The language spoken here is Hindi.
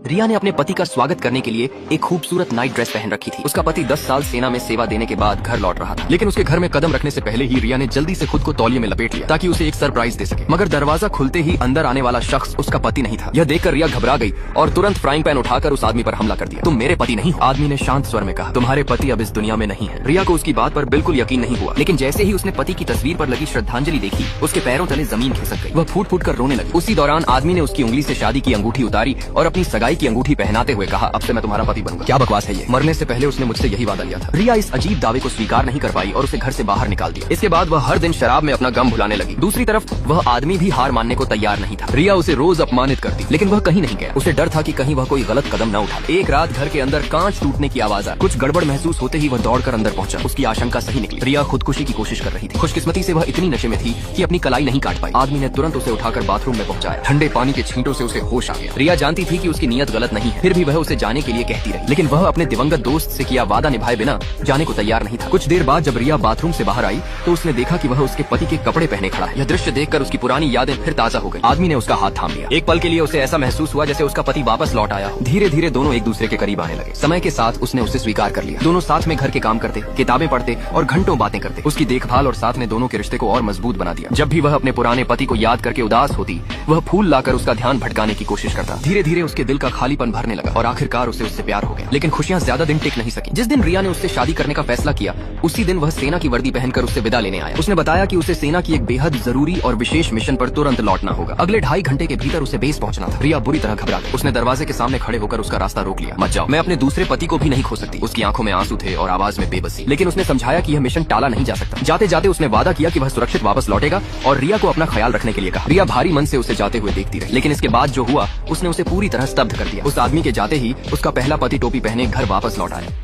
रिया ने अपने पति का स्वागत करने के लिए एक खूबसूरत नाइट ड्रेस पहन रखी थी। उसका पति 10 साल सेना में सेवा देने के बाद घर लौट रहा था, लेकिन उसके घर में कदम रखने से पहले ही रिया ने जल्दी से खुद को तौलिए में लपेट लिया ताकि उसे एक सरप्राइज दे सके। मगर दरवाजा खुलते ही अंदर आने वाला शख्स उसका पति नहीं था। यह देखकर रिया घबरा गई और तुरंत फ्राइंग पैन उठाकर उस आदमी पर हमला कर दिया। तुम मेरे पति नहीं हो। आदमी ने शांत स्वर में कहा, तुम्हारे पति अब इस दुनिया में नहीं है। रिया को उसकी बात पर बिल्कुल यकीन नहीं हुआ, लेकिन जैसे ही उसने पति की तस्वीर पर लगी श्रद्धांजलि देखी, उसके पैरों तले जमीन खिसक गई। वह फूट फूट कर रोने लगी। उसी दौरान आदमी ने उसकी उंगली से शादी की अंगूठी उतारी और अपनी सगाई की अंगूठी पहनाते हुए कहा, अब से मैं तुम्हारा पति बनूंगा। क्या बकवास है ये? मरने से पहले उसने मुझसे यही वादा लिया था। रिया इस अजीब दावे को स्वीकार नहीं कर पाई और उसे घर से बाहर निकाल दिया। इसके बाद वह हर दिन शराब में अपना गम भुलाने लगी। दूसरी तरफ वह आदमी भी हार मानने को तैयार नहीं था। रिया उसे रोज अपमानित करती, लेकिन वह कहीं नहीं गया। उसे डर था कि कहीं वह कोई गलत कदम न उठा। एक रात घर के अंदर कांच टूटने की आवाज आई। कुछ गड़बड़ महसूस होते ही वह दौड़कर अंदर पहुंचा। उसकी आशंका सही निकली। रिया खुदकुशी की कोशिश कर रही थी। खुशकिस्मती से वह इतनी नशे में थी कि अपनी कलाई नहीं काट पाई। आदमी ने तुरंत उसे उठाकर बाथरूम में पहुंचाया। ठंडे पानी के छींटों से उसे होश आ गया। रिया जानती थी कि उसकी नीयत गलत नहीं है, फिर भी वह उसे जाने के लिए कहती रही, लेकिन वह अपने दिवंगत दोस्त से किया वादा निभाए बिना जाने को तैयार नहीं था। कुछ देर बाद जब रिया बाथरूम से बाहर आई तो उसने देखा कि वह उसके पति के कपड़े पहने खड़ा है। यह दृश्य देखकर उसकी पुरानी यादें फिर ताजा हो गई। आदमी ने उसका हाथ थाम लिया। एक पल के लिए उसे ऐसा महसूस हुआ जैसे उसका पति वापस लौट आया। धीरे धीरे दोनों एक दूसरे के करीब आने लगे। समय के साथ उसने उसे स्वीकार कर लिया। दोनों साथ में घर के काम करते, किताबें पढ़ते और घंटों बातें करते। उसकी देखभाल और साथ ने दोनों के रिश्ते को और मजबूत बना दिया। जब भी वह अपने पुराने पति को याद करके उदास होती, वह फूल लाकर उसका ध्यान भटकाने की कोशिश करता। धीरे धीरे उसके दिल का खालीपन भरने लगा और आखिरकार उसे उससे प्यार हो गया। लेकिन खुशियां ज्यादा दिन टिक नहीं सकी। जिस दिन रिया ने उससे शादी करने का फैसला किया, उसी दिन वह सेना की वर्दी पहनकर उससे विदा लेने आया। उसने बताया कि उसे सेना की एक बेहद जरूरी और विशेष मिशन पर तुरंत लौटना होगा। अगले 2.5 घंटे के भीतर उसे बेस पहुंचना था। रिया बुरी तरह घबरा गई। उसने दरवाजे के सामने खड़े होकर उसका रास्ता रोक लिया। मत जाओ, मैं अपने दूसरे पति को भी नहीं खो सकती। उसकी आंखों में आंसू थे और आवाज में बेबसी, लेकिन उसने समझाया कि यह मिशन टाला नहीं जा सकता। जाते जाते उसने वादा किया कि वह सुरक्षित वापस लौटेगा और रिया को अपना ख्याल रखने के लिए कहा। रिया भारी मन से उसे जाते हुए देखती रही, लेकिन इसके बाद जो हुआ उसने उसे पूरी तरह स्तब्ध कर दिया। उस आदमी के जाते ही उसका पहला पति टोपी पहने घर वापस लौट आया।